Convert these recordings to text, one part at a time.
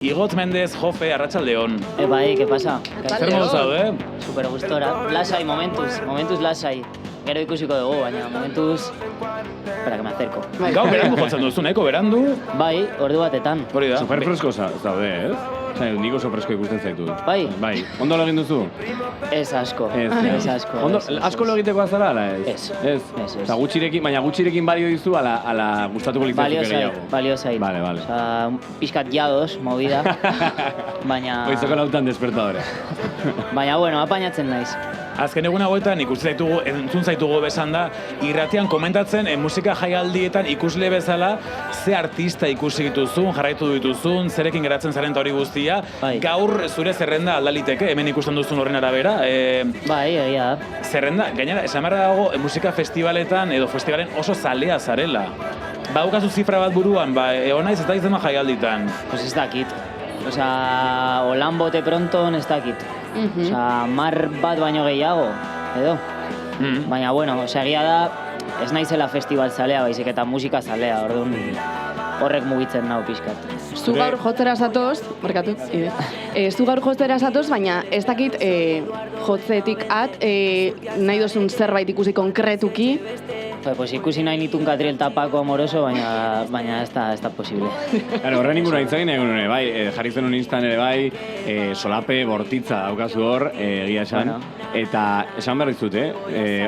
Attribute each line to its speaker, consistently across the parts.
Speaker 1: Igotz Mendez, Jofe, arratsaldeon.
Speaker 2: Bai, ¿qué pasa?
Speaker 1: Zer modu zaude?
Speaker 2: Super gustora. Lasai, momentuz lasai. Gero ikusiko dugu, baina momentuz... Espera, que me acerco.
Speaker 1: Gau berandu jotzen duzu, nahiko berandu.
Speaker 2: Bai, ordu batetan.
Speaker 1: Hori da.
Speaker 3: Super fresko zaude, ez? Nik oso fresko ikusten zaitut.
Speaker 2: Bai?
Speaker 3: Bai. Ondo lo egin duzu?
Speaker 2: Ez asko.
Speaker 3: Ez
Speaker 2: asko.
Speaker 3: Ondo, asko lo egitekoa zara, ala
Speaker 2: ez?
Speaker 3: Ez. Eta baina gutxirekin balio dizu, ala gustatuko litzazuke gehiago.
Speaker 2: Balio zait.
Speaker 3: Vale.
Speaker 2: Osa, pixkat jados, movida. Baina...
Speaker 3: Goizeko lautan despertadore.
Speaker 2: Baina, bueno, apainatzen naiz.
Speaker 1: Azken egun hauetan entzun zaitugu besan da, irratian komentatzen musika jaialdietan ikusle bezala ze artista ikusi dituzun, jarraitu dituzun, zerekin geratzen zaren hori guztia.
Speaker 2: Bai.
Speaker 1: Gaur zure zerrenda aldaliteke, hemen ikusten duzun horren arabera.
Speaker 2: Bai, egia da.
Speaker 1: Zerrenda, gainera, esan beharra dago musika festivaletan edo festivalen oso zalea zarela. Badaukazu zifra bat buruan, egon naiz ez da izan jaialditan.
Speaker 2: Pues ez dakit. Osa, holan bote pronton ez dakit. Osa, mar bat baino gehiago, edo. Baina, bueno, egia da, ez naizela festival zalea, baizik eta musika zalea, orduan horrek mugitzen nau pixkat.
Speaker 4: Zu gaur jotera zatoz, markatu, zu gaur jotera zatoz, baina ez dakit jotzetik nahi dozun zerbait ikusi konkretuki.
Speaker 2: Pues ikusi nahi nitun Katriel Tapako amoroso, baina ez da posible.
Speaker 3: Horren ingurua itzagin egun hori, bai, jarri zen instan ere bai, solape bortitza daukazu hor, egia esan.
Speaker 2: Bueno.
Speaker 3: Eta esan behar dizut,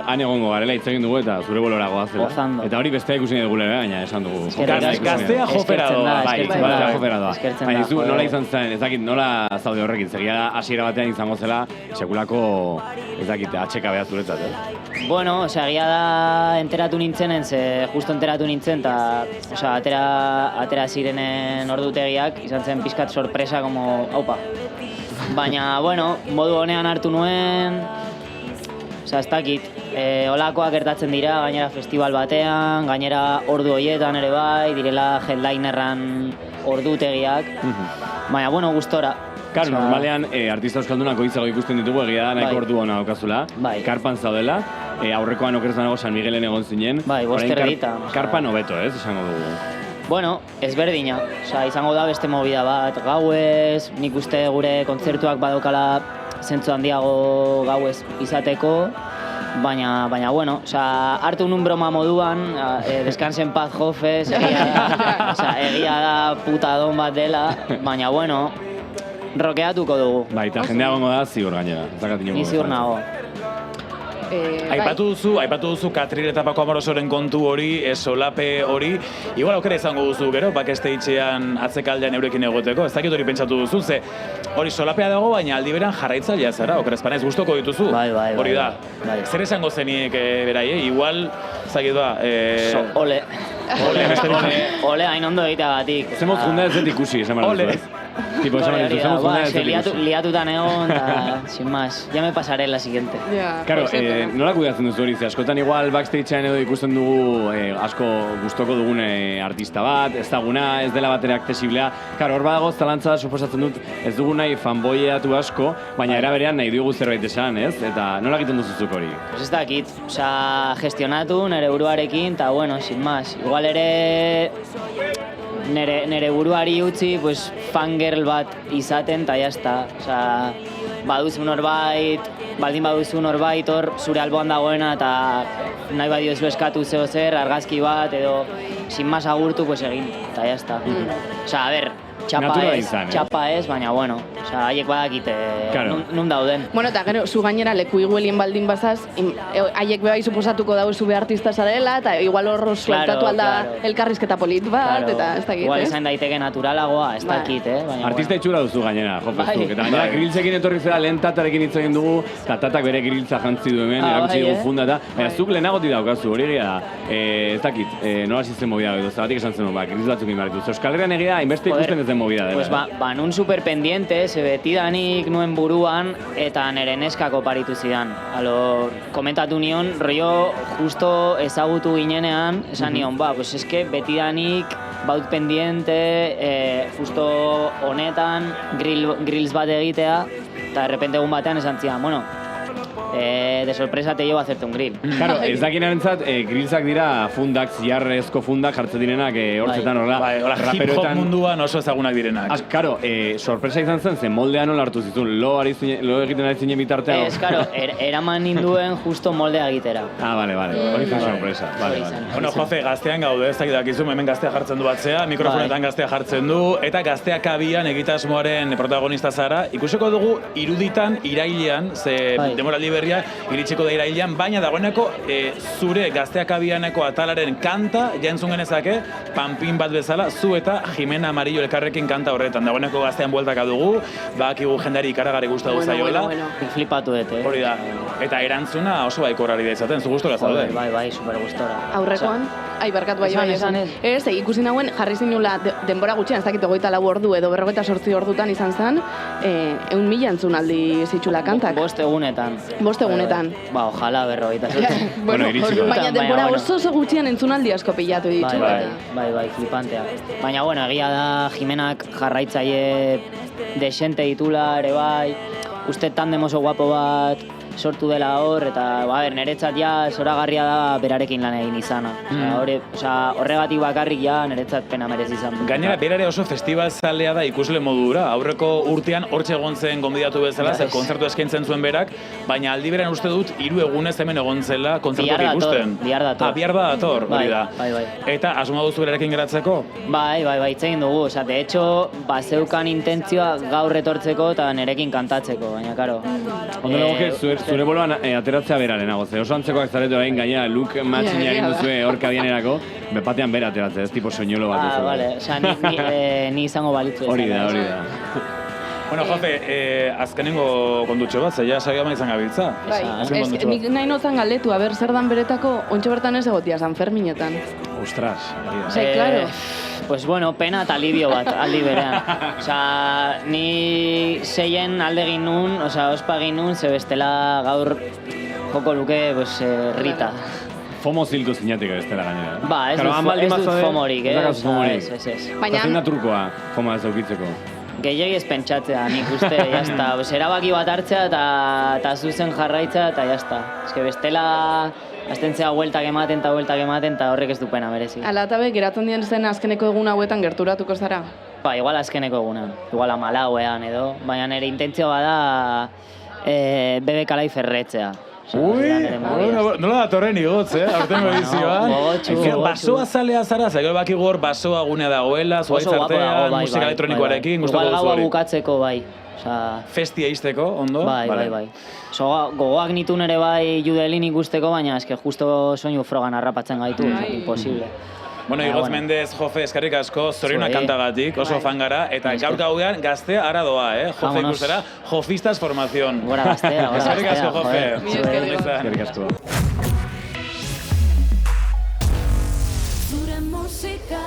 Speaker 3: han egongo garela itzagin dugu eta zure bolora goazela.
Speaker 2: Gozando.
Speaker 3: Eta hori bestea ikusi nahi dugulera, baina esan dugu.
Speaker 1: Gaztea jopera doa.
Speaker 3: Jopera doa. Baina izu nola izan zen, ez dakit nola zaude horrekin, zegia da hasiera batean izango zela, sekulako, ez dakit, atxeka behar zuretzat,
Speaker 2: Bueno, egia da enteratu nintzenen, justo enteratu nintzen, eta atera zirenen ordutegiak, izan zen pixkat sorpresa, como, haupa. Baina, bueno, modu honean hartu nuen, ez dakit, holakoak gertatzen dira, gainera festival batean, gainera ordu horietan ere bai, direla headlinerran ordutegiak, baina, bueno, gustora.
Speaker 3: Claro, normalean artista euskaldunak goizago ikusten ditugu, egia da nahiko ordu hona daukazula, karpan zaudela, aurrekoan okerezan nago San Miguelen egon zinen,
Speaker 2: bai, boster dita.
Speaker 3: Karpan hobeto, ez, esango dugu.
Speaker 2: Bueno, ezberdina, izango da beste movida bat, gauez, nik uste gure kontzertuak badaukala zentzu handiago gauez izateko, baina bueno, hartu nun broma moduan, descansen paz Jofe, egia da putadon bat dela, baina bueno, rokeatuko dugu.
Speaker 3: Bai, eta jendea gongo da ziur gainera.
Speaker 2: Ni ziur nago.
Speaker 1: Aipatu duzu Katriel Tapako amorosoren kontu hori, solape hori. Igual aukera izango duzu gero, backstagean atzekaldean eurekin egoteko. Ez dakit hori pentsatu duzu, ze hori solapea dago, baina aldi beran jarraitzailea zara, okerazpanez gustoko dituzu.
Speaker 2: Bai.
Speaker 1: Hori da. Zer esango zeniek berai, igual, zakit ba...
Speaker 2: Ole, hain ondo egiteagatik.
Speaker 3: Zemoz junda ez dut ikusi, esan behar duzu. Tipo, esan behar duzu, zemoz junda ez dut ikusi.
Speaker 2: Liatutan egon, eta sin más, ya me pasaré la siguiente.
Speaker 3: Claro, nola kudeatzen duzu hori, askotan igual backstagean edo ikusten dugu asko gustoko dugun artista bat, ez daguna, ez dela batera aksesiblea. Claro, hor badago zalantza suposatzen dut ez dugu nahi fanboyeatu asko, baina era berean nahi dugu zerbait esan, ez? Eta nola egiten duzuzuk hori?
Speaker 2: Pues ez dakit, gestionatu nere buruarekin, eta bueno, sin más. Igual ere nere buruari utzi, pues, fangirl bat izaten, eta jazta. Baduzu norbait, baldin baduzu norbait hor zure alboan dagoena, eta nahi badiozu eskatu zeo zer, argazki bat, edo sin más agurtu, pues egin, eta jazta. A ber, txapa ez, baina bueno, haiek badakite nun dauden.
Speaker 4: Bueno, eta gero, zu gainera leku iguelien baldin bazaz, haiek bebai suposatuko dago zube artista zarela, eta igual hor sueltatu alda elkarrizketa polit bat, eta ez dakit,
Speaker 2: igual izan daiteke naturalagoa, ez dakit,
Speaker 3: artista itxura duzu gainera, jopezuk, eta gainera griltzekin etorri zera lehen tatarekin hitz egin dugu, eta tatak bere griltza jantzi du hemen, erakutsi dugu funda eta, baina zuk lehenagoti daukazu, hori egia da, ez dakit, nola sistem movida edo, zeratik esan zen, griltz batzuk inbarritu. Euskal Herrian egia, inbeste ikusten ez den movida dela.
Speaker 2: Pues nun superpendiente, betidanik nuen buruan, eta nere neskako paritu zidan. Komentatu nion, rollo justo ezagutu ginenean, esan nion, pues eske betidanik baut pendiente, justo honetan, grills bat egitea, eta de repente egun batean esan zidan, bueno, de sorpresa te llevo a hacerte un grill.
Speaker 3: Claro, ez dakinerentzat, grillzak dira fundak, ziarrezko fundak jartzen direnak hortzetan horrela.
Speaker 1: Bai, hola, hip-hop munduan oso ezagunak direnak.
Speaker 3: Karo, sorpresa izan zen moldea nola hartu zizun, lo egiten ari zinen bitartean.
Speaker 2: Ez, karo, eraman ninduen justo moldea egitera.
Speaker 3: Vale, hori zen sorpresa. Vale.
Speaker 1: Bueno, Jofe, gaztean gaude, ez dakizu, hemen gaztea jartzen du batzea, mikrofonetan gaztea jartzen du, eta gazteak abian egitasmoaren protagonista zara. Ikusiko dugu iruditan irailean, ze demoraldi berria iritsiko da irailean, baina dagoeneko zure gazteak abianeko atalaren kanta jantzun genezake, panpin bat bezala, zu eta Jimena Amarillo elkarrekin kanta horretan. Dagoeneko gaztean bueltaka dugu, bakigu jendari ikaragarri gustatu zaiola.
Speaker 2: Flipatu dut,
Speaker 1: Hori da. Eta erantzuna oso baikorrari da izaten, zu gustora zaude.
Speaker 2: Bai, super gustora.
Speaker 4: Aurrekoan, barkatu bai. Ez, ikusi nauen jarri zinula denbora gutxian, ez dakit 24 ordu edo 48 ordutan izan zen, 1.000 entzunaldi zitxula kantak.
Speaker 2: 5 egunetan.
Speaker 4: 5 egunetan.
Speaker 2: Ba, ojalá 48.
Speaker 4: Baina denbora oso gutxian entzunaldi asko pilatu ditu.
Speaker 2: Bai, flipantea. Baina, bueno, egia da Jimenak jarraitzaile desente ditula ere bai, uste tandem oso guapo bat sortu dela hor, eta niretzat ja zoragarria da berarekin lan egin izana. Horregatik bakarrik ja niretzat pena merezi izan.
Speaker 1: Gainera, berare oso festivalzalea da ikusle modura. Aurreko urtean hortxe egon zen gonbidatu bezala, zer kontzertu eskaintzen zuen berak, baina aldi beran uste dut 3 egunez hemen egon zela kontzertuak ikusten.
Speaker 2: Bihar dator.
Speaker 1: Bihar dator, hori da.
Speaker 2: Bai.
Speaker 1: Eta asuma duzu berarekin geratzeko?
Speaker 2: Bai, itzegin dugu. De hecho, bazeukan intentzioa gaur etortzeko eta nirekin kantatzeko, baina, karo.
Speaker 3: Ondo legoke, zure boloan ateratzea berarenago, ze oso antzekoak zarete orain gaina look matching egin duzue horka bienerako, bepatean bera ateratzea, ez tipo soñolo bat duzu.
Speaker 2: Vale, ni izango balitzu.
Speaker 3: Hori da.
Speaker 1: Bueno, Jofe, azkenengo kondutxo bat, zeia saioa izan gabiltza.
Speaker 4: Bai, nik nahi nozan galdetu, zer dan beretako, ontsa bertan ez egotia, San Ferminetan.
Speaker 3: Ostras,
Speaker 4: claro.
Speaker 2: Pues bueno, pena eta alibio bat, aldi berean. Ni 6en alde egin nun, ospa egin nun, ze bestela gaur joko luke, Rita.
Speaker 3: FOMO ziltu zinatik bestela gainera.
Speaker 2: Ba, ez dut FOMorik, ez.
Speaker 3: Baina... Zein da trukoa FOMa ez daukitzeko?
Speaker 2: Gehiagi ez pentsatzea, nik uste, jazta. Erabaki bat hartzea eta zuzen jarraitza eta jazta. Ez que bestela... Azten zea hueltak ematen eta horrek ez du pena merezi.
Speaker 4: Ala eta geratzen dien zen azkeneko egun hauetan gerturatuko zara?
Speaker 2: Ba, igual azkeneko egunan. Igual amalauean edo. Baina nire intentzioa da bebe kalai ferretzea.
Speaker 1: Ui, nola datorren igotz, aurtengo edizioan. Basoa zalea zara, gero baki gor basoa gunea dagoela, zuaitz artean, musika elektronikoarekin, gustoko duzu hori.
Speaker 2: Igual gaua bukatzeko bai.
Speaker 1: Festia izteko, ondo?
Speaker 2: Bai. Gogoak nitun ere bai judelin ikusteko, baina eske justo soinu frogan harrapatzen gaitu, imposible.
Speaker 1: Bueno, Igotz Mendez, Jofe, eskerrik asko, zoriuna kantagatik, oso fan gara, eta gaur gauean gaztea ara doa, Jofe ikustera, Jofistas Formación.
Speaker 2: Gora gaztea,
Speaker 1: eskerrik asko, Jofe.
Speaker 3: Eskerrik asko.
Speaker 5: Zure musika